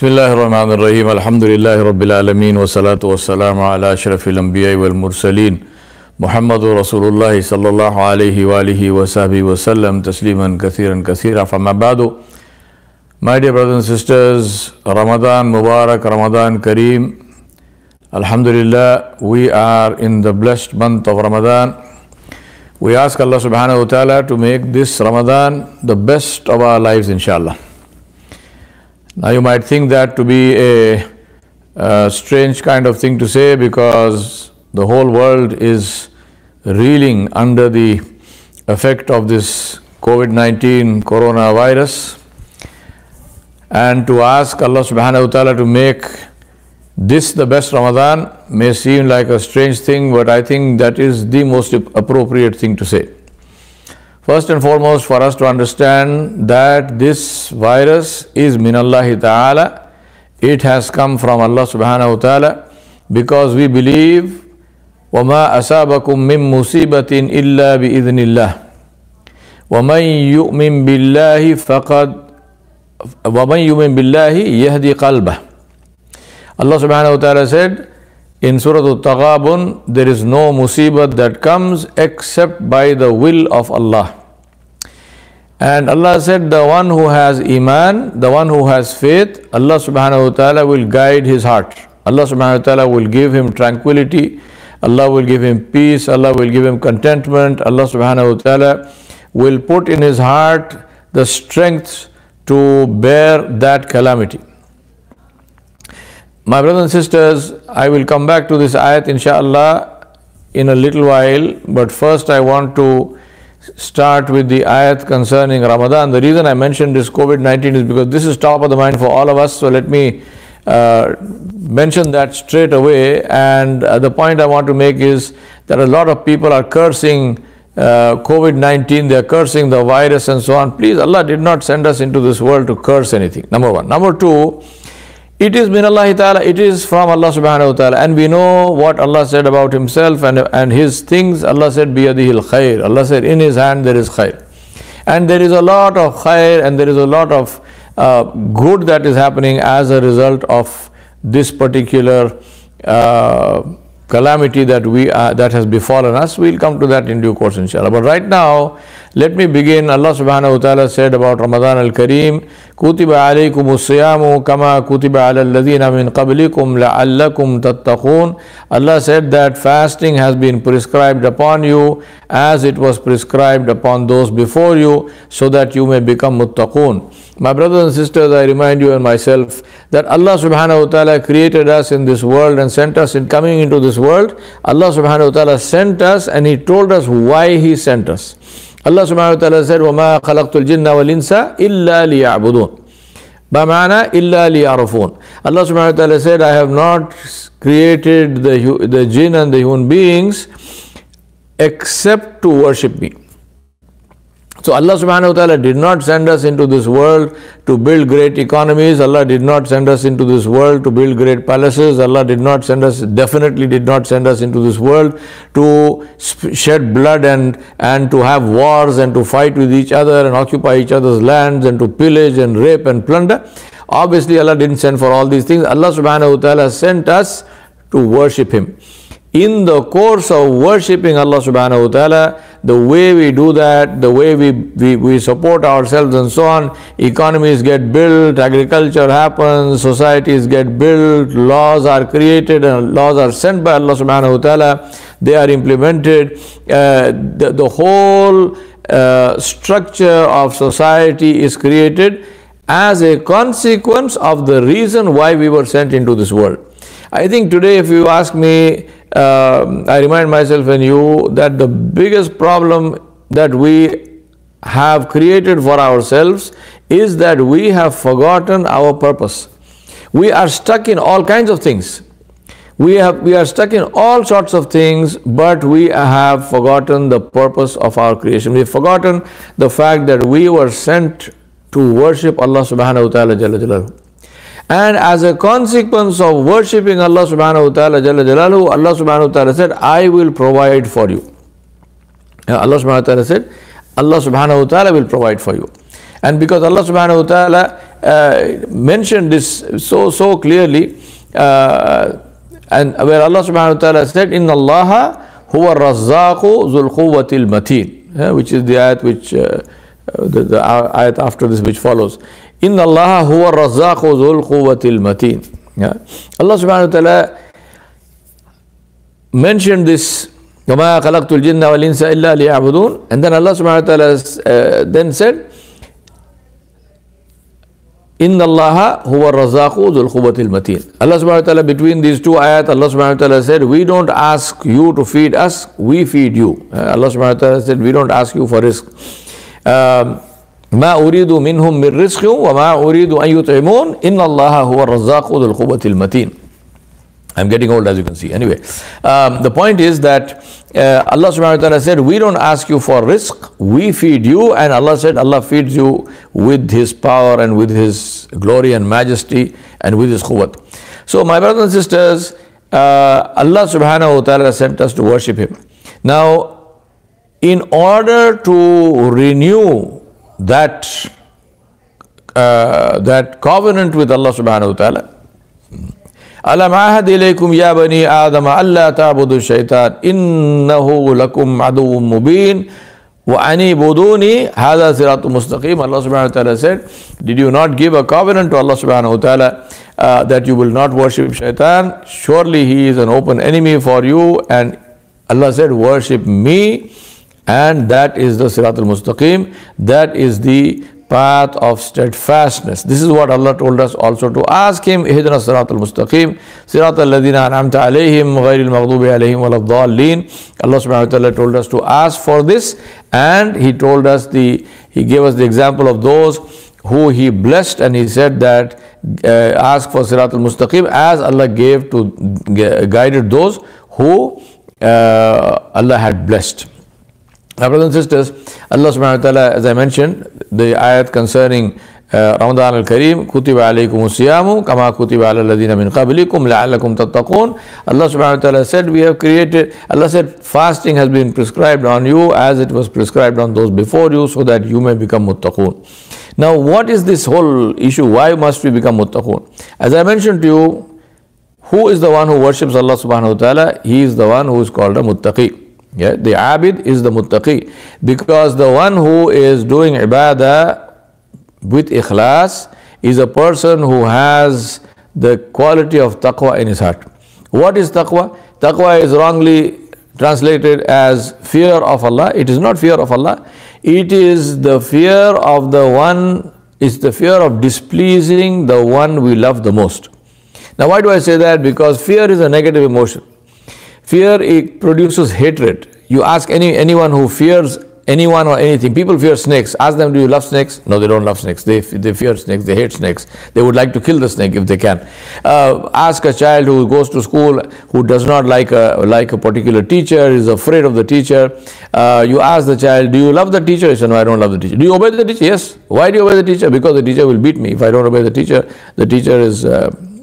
Bismillahirrahmanirrahim. Alhamdulillahi Rabbil Alameen. Wa salatu wa salamu ala ashrafil anbiya wal mursaleen. Muhammadur Rasulullah sallallahu alayhi wa alihi wa sahbihi wa sallam. Tasliman kathiran kathira. Famma ba'du. My dear brothers and sisters, Ramadan Mubarak, Ramadan Kareem. Alhamdulillah, we are in the blessed month of Ramadan. We ask Allah subhanahu wa ta'ala to make this Ramadan the best of our lives, inshallah. Now you might think that to be a strange kind of thing to say, because the whole world is reeling under the effect of this COVID-19 coronavirus, and to ask Allah subhanahu wa ta'ala to make this the best Ramadan may seem like a strange thing, but I think that is the most appropriate thing to say. First and foremost, for us to understand that this virus is minallahi ta'ala, it has come from Allah subhanahu wa ta'ala, because we believe وَمَا أَصَابَكُم مِّن مُّصِيبَةٍ إِلَّا بِإِذْنِ اللَّهِ وَمَن يُؤْمِن بِاللَّهِ يَهْدِ قَلْبَهُ. Allah subhanahu wa ta'ala said in Surah Al-Taghabun, there is no musibat that comes except by the will of Allah. And Allah said, the one who has iman, the one who has faith, Allah subhanahu wa ta'ala will guide his heart. Allah subhanahu wa ta'ala will give him tranquility. Allah will give him peace. Allah will give him contentment. Allah subhanahu wa ta'ala will put in his heart the strength to bear that calamity. My brothers and sisters, I will come back to this ayat inshallah in a little while, but first I want to start with the ayat concerning Ramadan. The reason I mentioned this COVID-19 is because this is top of the mind for all of us, so let me mention that straight away. And the point I want to make is that a lot of people are cursing COVID-19, they are cursing the virus and so on. Please, Allah did not send us into this world to curse anything, number one. Number two, it is min Allah ta'ala, it is from Allah subhanahu wa ta'ala, and we know what Allah said about himself and his things. Allah said biyadihil khair. Allah said in his hand there is khair, and there is a lot of khair and there is a lot of good that is happening as a result of this particular calamity that has befallen us. We'll come to that in due course inshallah. But right now, let me begin. Allah subhanahu wa ta'ala said about Ramadan al-Kareem, Kutiba alaykumus siyamu kama kutiba ala alladhina min qablikum la'allakum tattaqun. Allah said that fasting has been prescribed upon you as it was prescribed upon those before you, so that you may become muttaqun. My brothers and sisters, I remind you and myself that Allah subhanahu wa ta'ala created us in this world and sent us in coming into this world. Allah subhanahu wa ta'ala sent us, and He told us why He sent us. Allah subhanahu wa ta'ala said, وَمَا خَلَقْتُ الْجِنَّ وَالْإِنسَ إِلَّا لِيَعْبُدُونَ بَمَعْنَا إِلَّا لِيَعْرَفُونَ. Allah subhanahu wa ta'ala said, I have not created the jinn and the human beings except to worship me. So Allah subhanahu wa ta'ala did not send us into this world to build great economies. Allah did not send us into this world to build great palaces. Allah definitely did not send us into this world to shed blood and to have wars and to fight with each other and occupy each other's lands and to pillage and rape and plunder. Obviously Allah didn't send for all these things. Allah subhanahu wa ta'ala sent us to worship Him. In the course of worshipping Allah subhanahu wa ta'ala, the way we do that, the way we support ourselves and so on, economies get built, agriculture happens, societies get built, laws are created and laws are sent by Allah subhanahu wa ta'ala, they are implemented. The whole structure of society is created as a consequence of the reason why we were sent into this world. I think today, if you ask me, I remind myself and you that the biggest problem that we have created for ourselves is that we have forgotten our purpose. We are stuck in all kinds of things. We are stuck in all sorts of things, but we have forgotten the purpose of our creation. We've forgotten the fact that we were sent to worship Allah subhanahu wa ta'ala jalla jalaluhu. And as a consequence of worshipping Allah subhanahu wa ta'ala jalla jalaluhu, Allah subhanahu wa ta'ala said, I will provide for you. Allah subhanahu wa ta'ala said, Allah subhanahu wa ta'ala will provide for you. And because Allah subhanahu wa ta'ala mentioned this so clearly, and where Allah subhanahu wa ta'ala said, Inna Allaha huwa razzaqu dhul quwwatil mateen, which is the ayat which, the ayat after this which follows. Inna Allaha huwa razzaqu dhul quwwatil mateen. Allah subhanahu wa ta'ala mentioned this, وَمَا خَلَقْتُ الْجِنَّ وَالْإِنسَ إِلَّا لِيَعْبُدُونَ, and then Allah subhanahu wa ta'ala then said, Inna Allaha huwa razzaqu dhul quwwatil mateen. Allah subhanahu wa ta'ala, between these two ayat, Allah subhanahu wa ta'ala said, we don't ask you to feed us, we feed you. Allah subhanahu wa ta'ala said, we don't ask you for rizq. ما أريد منهم من رزق وما أريد أن يطعمون إن الله هو الرزاق ذو القوة المتين. I'm getting old, as you can see. Anyway, the point is that Allah subhanahu wa ta'ala said, we don't ask you for rizq, we feed you. And Allah said, Allah feeds you with His power and with His glory and majesty and with His quwwat. So my brothers and sisters, Allah subhanahu wa ta'ala sent us to worship Him. Now, in order to renew that covenant with Allah subhanahu wa ta'ala, ألم عهد إليكم يا بني آدم ألا تعبدوا الشيطان إنه لكم عدو مبين وأن اعبدوني هذا صراط مستقيم. Allah subhanahu wa ta'ala said, did you not give a covenant to Allah subhanahu wa ta'ala that you will not worship shaitan? Surely he is an open enemy for you. And Allah said, worship me, and that is the Sirat al-Mustaqim, that is the path of steadfastness. This is what Allah told us also to ask Him, Ihdina Sirat al-Mustaqim, Sirat al-Ladina an'amta alayhim, ghayril maghdubi alayhim waladdallin. Allah subhanahu wa ta'ala told us to ask for this, and He told us He gave us the example of those who He blessed, and He said that ask for Sirat al-Mustaqim as Allah gave to guided those who Allah had blessed. Now, brothers and sisters, Allah subhanahu wa ta'ala, as I mentioned, the ayat concerning Ramadan al-Kareem, Kutiba alaykum as-siyamu kama kutiba ala alladhina min qablikum la'allakum tattaqun. Allah subhanahu wa ta'ala said, we have created, Allah said, fasting has been prescribed on you as it was prescribed on those before you, so that you may become muttaqun. Now, what is this whole issue? Why must we become muttaqun? As I mentioned to you, who is the one who worships Allah subhanahu wa ta'ala? He is the one who is called a muttaqi. Yeah, the abid is the muttaqi, because the one who is doing ibadah with ikhlas is a person who has the quality of taqwa in his heart. What is taqwa? Taqwa is wrongly translated as fear of Allah. It is not fear of Allah. It is the fear of the one, it's the fear of displeasing the one we love the most. Now, why do I say that? Because fear is a negative emotion. Fear, it produces hatred. You ask anyone who fears anyone or anything. People fear snakes. Ask them, do you love snakes? No, they don't love snakes. They fear snakes. They hate snakes. They would like to kill the snake if they can. Ask a child who goes to school, who does not like a particular teacher, is afraid of the teacher. You ask the child, do you love the teacher? He says, no, I don't love the teacher. Do you obey the teacher? Yes. Why do you obey the teacher? Because the teacher will beat me. If I don't obey the teacher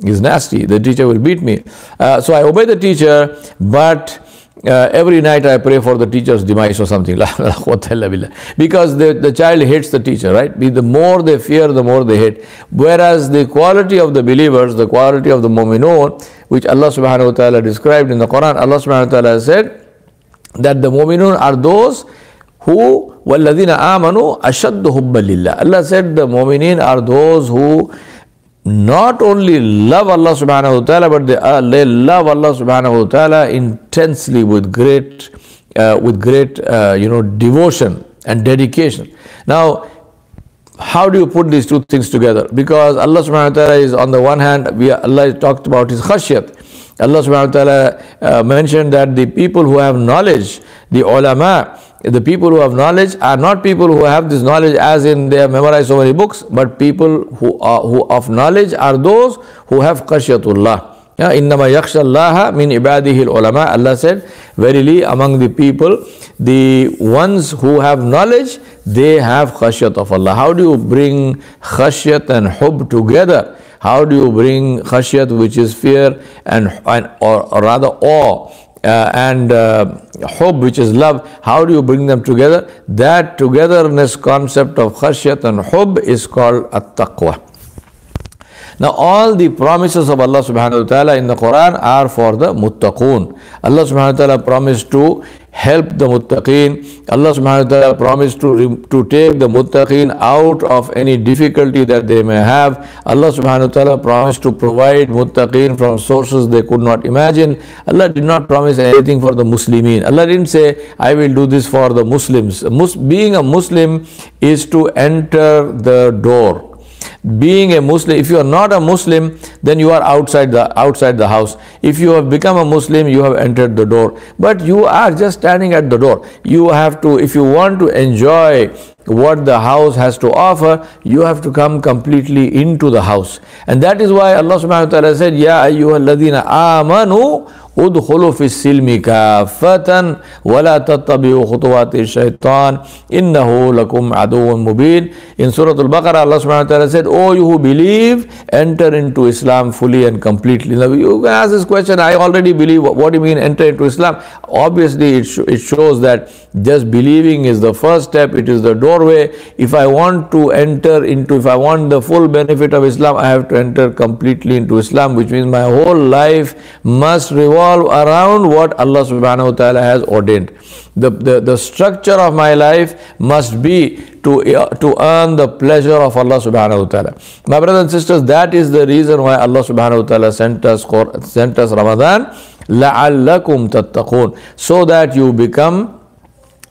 is nasty. The teacher will beat me. So I obey the teacher, but every night I pray for the teacher's demise or something. Because the child hates the teacher, right? The more they fear, the more they hate. Whereas the quality of the believers, the quality of the mu'minun, which Allah subhanahu wa ta'ala described in the Quran, Allah subhanahu wa ta'ala said that the mu'minun are those who وَالَّذِينَ آمَنُوا أَشَدُّ حُبًّا لِلَّهِ. Allah said the mu'minin are those who not only love Allah subhanahu wa ta'ala, but they love Allah subhanahu wa ta'ala intensely with great devotion and dedication. Now, how do you put these two things together? Because Allah subhanahu wa ta'ala is, on the one hand, Allah talked about His khashyat. Allah subhanahu wa ta'ala mentioned that the people who have knowledge, the ulama, the people who have knowledge are not people who have this knowledge as in they have memorized so many books, but people who of knowledge are those who have khashyatullah. Innama yakhshallaha min ibadihi al-ulama. Allah said, verily among the people, the ones who have knowledge, they have khashyat of Allah. How do you bring khashyat and hub together? How do you bring khashyat, which is fear, or rather awe, and hub, which is love? How do you bring them together? That togetherness concept of khashyat and hub is called at-taqwa. Now all the promises of Allah subhanahu wa ta'ala in the Quran are for the muttaqoon. Allah subhanahu wa ta'ala promised to help the muttaqeen. Allah subhanahu wa ta'ala promised to take the muttaqeen out of any difficulty that they may have. Allah subhanahu wa ta'ala promised to provide muttaqeen from sources they could not imagine. Allah did not promise anything for the Muslimin. Allah didn't say, I will do this for the Muslims. Being a Muslim is to enter the door. Being a Muslim, if you are not a Muslim, then you are outside the house. If you have become a Muslim, you have entered the door. But you are just standing at the door. You have to, if you want to enjoy what the house has to offer, you have to come completely into the house. And that is why Allah subhanahu wa ta'ala said, Ya ayyuhalladhina amanu udkhulu fi silmi kaffatan wa la tattabi'u khutuwati shaitan innahu lakum aduwwun mubin. In Surah Al-Baqarah, Allah subhanahu wa ta'ala said, oh, you who believe, enter into Islam fully and completely. Now you can ask this question, I already believe. What do you mean enter into Islam? Obviously it shows that just believing is the first step. It is the doorway. If I want to enter into, if I want the full benefit of Islam, I have to enter completely into Islam, which means my whole life must revolve around what Allah subhanahu wa ta'ala has ordained. The structure of my life must be to earn the pleasure of Allah subhanahu wa ta'ala. My brothers and sisters, that is the reason why Allah subhanahu wa ta'ala sent us Ramadan, لَعَلَّكُمْ تَتَّقُونَ, so that you become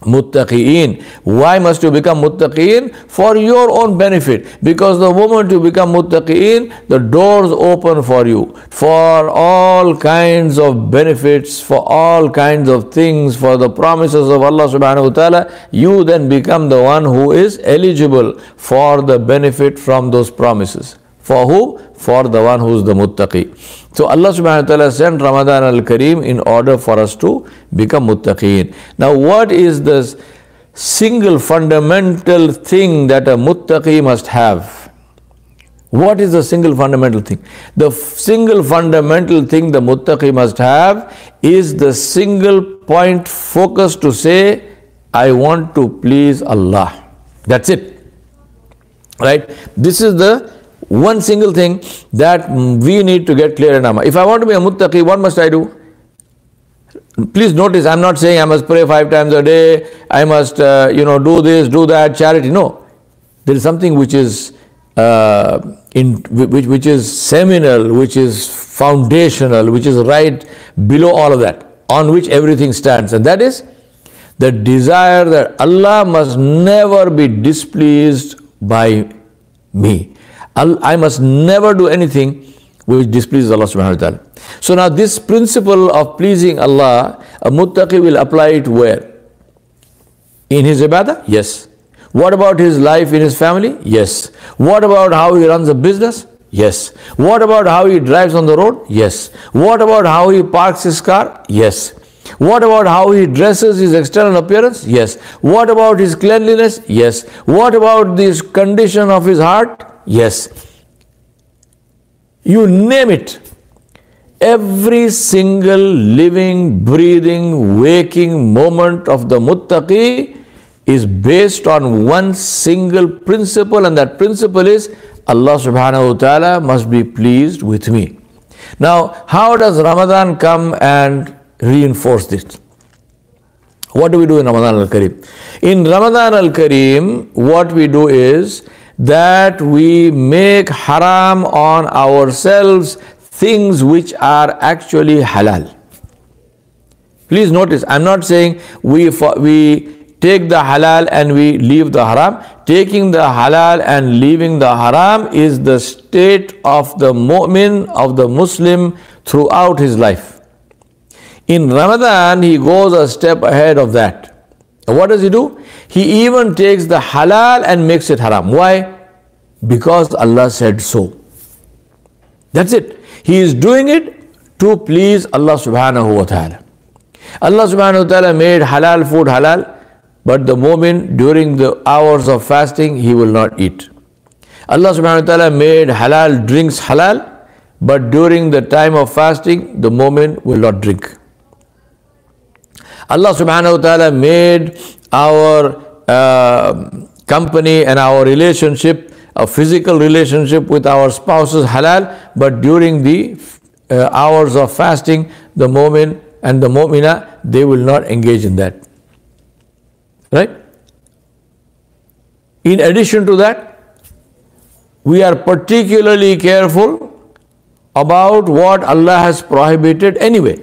muttaqeen. Why must you become muttaqeen? For your own benefit. Because the moment you become muttaqeen, the doors open for you for all kinds of benefits, for all kinds of things, for the promises of Allah subhanahu wa ta'ala. You then become the one who is eligible for the benefit from those promises. For who? For the one who is the muttaqi. So Allah subhanahu wa ta'ala sent Ramadan al-Kareem in order for us to become muttaqeen. Now what is the single fundamental thing that a muttaqi must have? What is the single fundamental thing? The single fundamental thing the muttaqi must have is the single point focus to say, I want to please Allah. That's it. Right? This is the one single thing that we need to get clear in our mind. If I want to be a muttaqi, what must I do? Please notice, I'm not saying I must pray 5 times a day, I must do this, do that, charity. No. There is something which is which is seminal, which is foundational, which is right below all of that, on which everything stands, and that is the desire that Allah must never be displeased by me. I must never do anything which displeases Allah subhanahu wa ta'ala. So now this principle of pleasing Allah, a muttaqi will apply it where? In his ibadah? Yes. What about his life in his family? Yes. What about how he runs a business? Yes. What about how he drives on the road? Yes. What about how he parks his car? Yes. What about how he dresses, his external appearance? Yes. What about his cleanliness? Yes. What about the condition of his heart? Yes. You name it. Every single living, breathing, waking moment of the muttaqi is based on one single principle, and that principle is Allah subhanahu wa ta'ala must be pleased with me. Now, how does Ramadan come and reinforce this? What do we do in Ramadan al-Kareem? In Ramadan al-Kareem, what we do is that we make haram on ourselves things which are actually halal. Please notice, I'm not saying we take the halal and we leave the haram. Taking the halal and leaving the haram is the state of the mu'min, of the Muslim throughout his life. In Ramadan, he goes a step ahead of that. What does he do? He even takes the halal and makes it haram. Why? Because Allah said so. That's it. He is doing it to please Allah subhanahu wa ta'ala. Allah subhanahu wa ta'ala made halal food halal, but the moment during the hours of fasting, he will not eat. Allah subhanahu wa ta'ala made halal drinks halal, but during the time of fasting, the moment will not drink. Allah subhanahu wa ta'ala made our company and our relationship a physical relationship with our spouses halal, but during the hours of fasting, the mu'min and the mu'mina, they will not engage in that. Right? In addition to that, we are particularly careful about what Allah has prohibited anyway,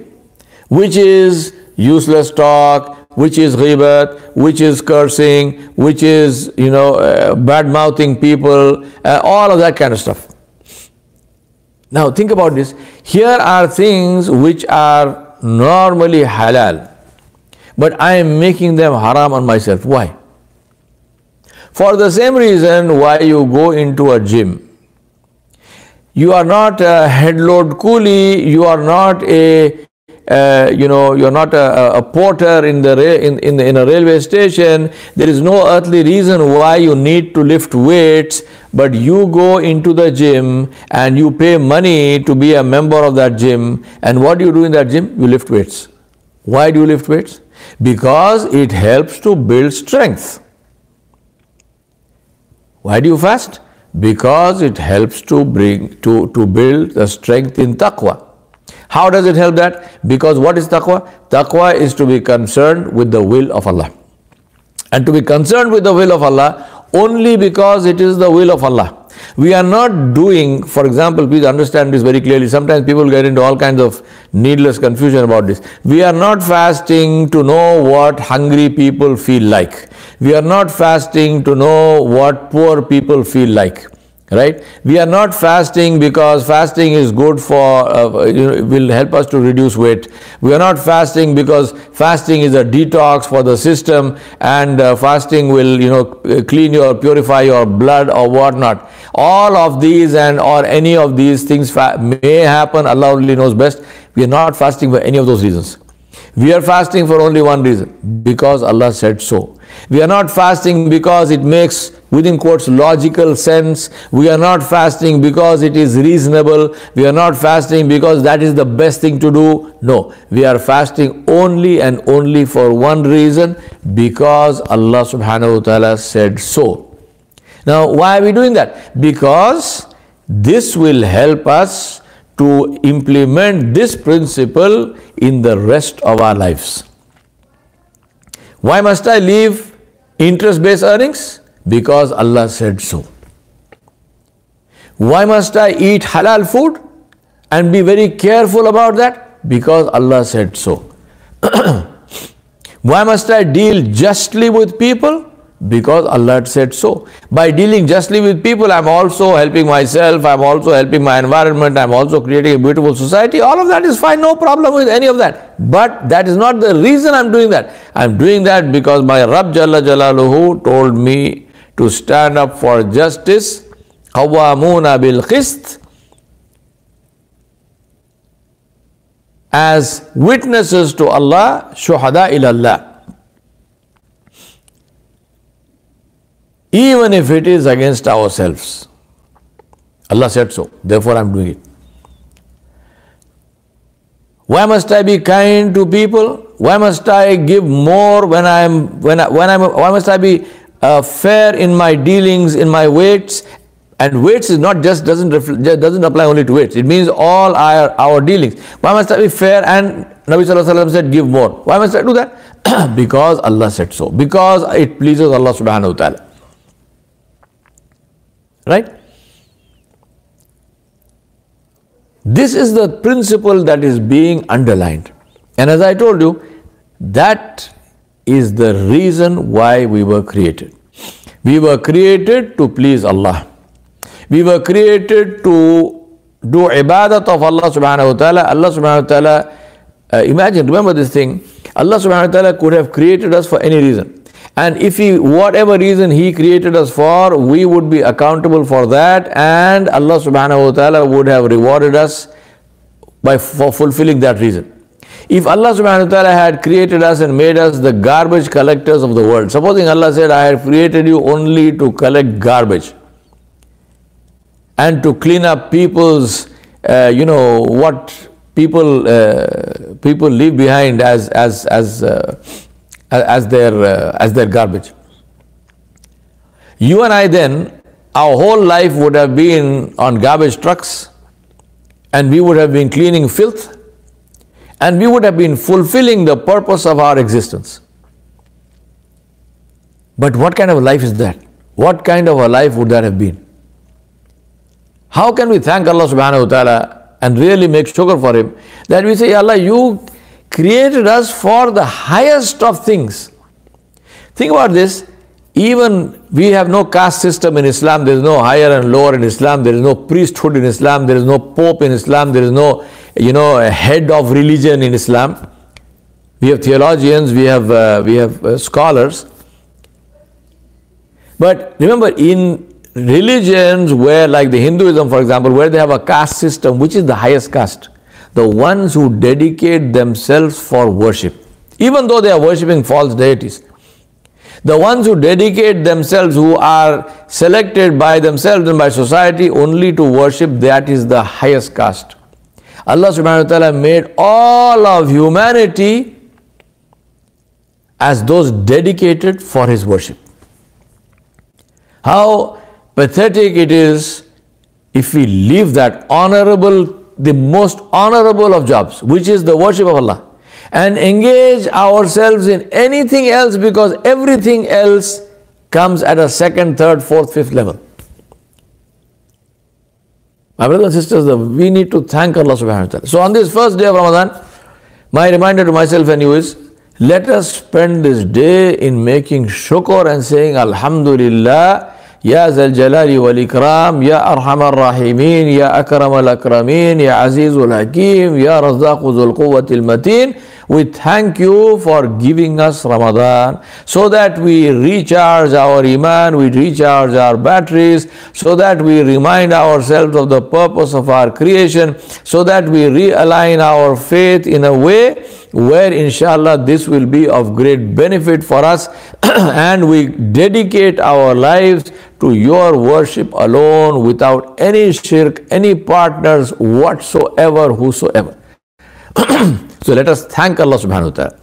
which is useless talk, which is ghibat, which is cursing, which is, bad-mouthing people, all of that kind of stuff. Now think about this. Here are things which are normally halal, but I am making them haram on myself. Why? For the same reason why you go into a gym. You are not a head load coolie, you are not you're not a porter in a railway station. There is no earthly reason why you need to lift weights, but you go into the gym and you pay money to be a member of that gym. And what do you do in that gym? You lift weights. Why do you lift weights? Because it helps to build strength. Why do you fast? Because it helps to build the strength in taqwa. How does it help that? Because what is taqwa? Taqwa is to be concerned with the will of Allah. And to be concerned with the will of Allah only because it is the will of Allah. We are not doing, for example, please understand this very clearly. Sometimes people get into all kinds of needless confusion about this. We are not fasting to know what hungry people feel like. We are not fasting to know what poor people feel like. Right? We are not fasting because fasting is good for, will help us to reduce weight. We are not fasting because fasting is a detox for the system and fasting will, purify your blood or whatnot. All of these or any of these things may happen. Allah only knows best. We are not fasting for any of those reasons. We are fasting for only one reason, because Allah said so. We are not fasting because it makes, within quotes, logical sense. We are not fasting because it is reasonable. We are not fasting because that is the best thing to do. No, we are fasting only and only for one reason, because Allah subhanahu wa ta'ala said so. Now, why are we doing that? Because this will help us to implement this principle in the rest of our lives. Why must I leave interest-based earnings? Because Allah said so. Why must I eat halal food and be very careful about that? Because Allah said so. Why must I deal justly with people? Because Allah said so. By dealing justly with people, I'm also helping myself, I'm also helping my environment, I'm also creating a beautiful society. All of that is fine, no problem with any of that. But that is not the reason I'm doing that. I'm doing that because my Rabb Jalla Jalaluhu told me to stand up for justice. Qawwamuna bil qist, as witnesses to Allah, shuhada ilallah. Even if it is against ourselves. Allah said so, therefore I'm doing it. Why must I be kind to people? Why must I give more why must I be fair in my dealings, in my weights? And weights is not just doesn't apply only to weights. It means all our dealings. Why must I be fair? And Nabi Sallallahu Alaihi Wasallam said, give more. Why must I do that? Because Allah said so. Because it pleases Allah Subhanahu wa Ta'ala. Right? This is the principle that is being underlined. And as I told you, that is the reason why we were created. We were created to please Allah. We were created to do ibadat of Allah subhanahu wa ta'ala. Allah subhanahu wa ta'ala, remember this thing, Allah subhanahu wa ta'ala could have created us for any reason. And if whatever reason He created us for, we would be accountable for that, and Allah subhanahu wa ta'ala would have rewarded us for fulfilling that reason. If Allah subhanahu wa ta'ala had created us and made us the garbage collectors of the world, supposing Allah said, I have created you only to collect garbage and to clean up people's, what people leave behind as their garbage. You and I then our whole life would have been on garbage trucks, and we would have been cleaning filth, and we would have been fulfilling the purpose of our existence. But what kind of a life is that? What kind of a life would that have been? How can we thank Allah subhanahu wa ta'ala and really make shukr for Him that we say, Allah, you created us for the highest of things. Think about this. Even we have no caste system in Islam. There is no higher and lower in Islam. There is no priesthood in Islam. There is no pope in Islam. There is no, a head of religion in Islam. We have theologians. We have scholars. But remember, in religions where, like the Hinduism, for example, where they have a caste system, which is the highest caste? The ones who dedicate themselves for worship, even though they are worshipping false deities. The ones who dedicate themselves, who are selected by themselves and by society only to worship, that is the highest caste. Allah subhanahu wa ta'ala made all of humanity as those dedicated for His worship. How pathetic it is if we leave that honorable, the most honorable of jobs, which is the worship of Allah, and engage ourselves in anything else, because everything else comes at a second, third, fourth, fifth level. My brothers and sisters, we need to thank Allah subhanahu wa ta'ala. So on this first day of Ramadan, my reminder to myself and you is, let us spend this day in making shukr and saying Alhamdulillah, Ya Zal Jalali wal Ikram, Ya Arhamar Rahimin, Ya Akram al Akramin, Ya Azizul Hakim, Ya Razzaqu Zul Quwwatil Mateen. We thank you for giving us Ramadan so that we recharge our iman, we recharge our batteries, so that we remind ourselves of the purpose of our creation, so that we realign our faith in a way where inshallah this will be of great benefit for us and we dedicate our lives to your worship alone without any shirk, any partners whatsoever, whosoever. So let us thank Allah subhanahu wa ta'ala.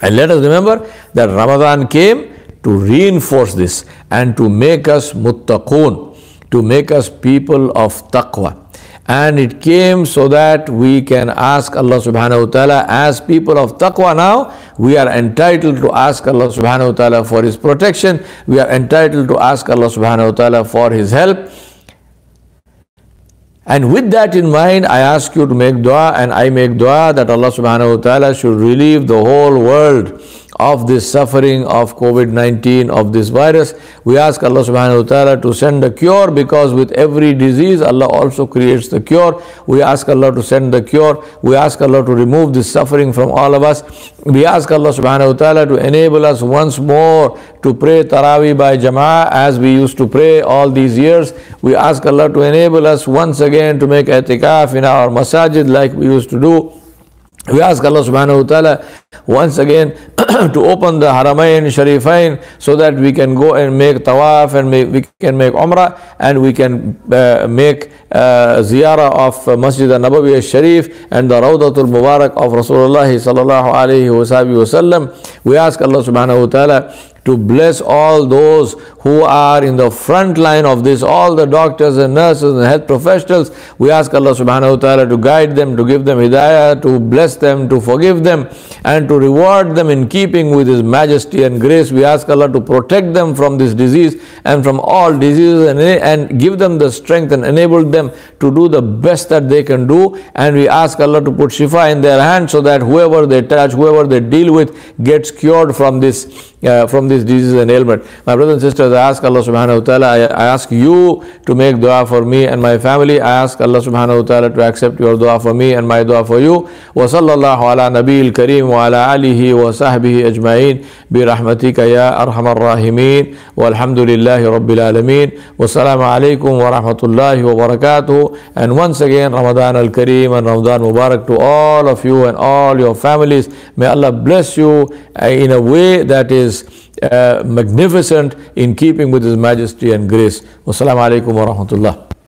And let us remember that Ramadan came to reinforce this and to make us muttaqoon, to make us people of taqwa. And it came so that we can ask Allah subhanahu wa ta'ala, as people of taqwa now, we are entitled to ask Allah subhanahu wa ta'ala for His protection. We are entitled to ask Allah subhanahu wa ta'ala for His help. And with that in mind, I ask you to make dua, and I make dua that Allah subhanahu wa ta'ala should relieve the whole world of this suffering of COVID-19, of this virus. We ask Allah subhanahu wa ta'ala to send a cure, because with every disease, Allah also creates the cure. We ask Allah to send the cure. We ask Allah to remove this suffering from all of us. We ask Allah subhanahu wa ta'ala to enable us once more to pray Taraweeh by Jama'ah as we used to pray all these years. We ask Allah to enable us once again to make i'tikaf in our masajid like we used to do. We ask Allah subhanahu wa ta'ala once again to open the Haramain Sharifain so that we can go and make tawaf, and we can make umrah, and we can make ziyarah of Masjid al-Nabawi al-Sharif and the Rawdatul Mubarak of Rasulullah sallallahu alayhi wa sallam. We ask Allah subhanahu wa ta'ala to bless all those who are in the front line of this, all the doctors and nurses and health professionals. We ask Allah subhanahu wa ta'ala to guide them, to give them hidayah, to bless them, to forgive them, and to reward them in keeping with His majesty and grace. We ask Allah to protect them from this disease and from all diseases, and give them the strength and enable them to do the best that they can do. And we ask Allah to put shifa in their hands so that whoever they touch, whoever they deal with, gets cured from this disease and ailment. My brothers and sisters, I ask Allah subhanahu wa ta'ala, I ask you to make dua for me and my family. I ask Allah subhanahu wa ta'ala to accept your dua for me and my dua for you. Wa sallallahu ala nabiyil kareem wa ala alihi wa sahbihi ajma'in bi rahmatika ya arhamar rahimin walhamdulillahi rabbil alameen. Wassalamu alaikum wa rahmatullahi wa barakatuh. And once again, Ramadan al-Kareem and Ramadan Mubarak to all of you and all your families. May Allah bless you in a way that is magnificent, in keeping with His majesty and grace. Wassalamu alaikum wa rahmatullah.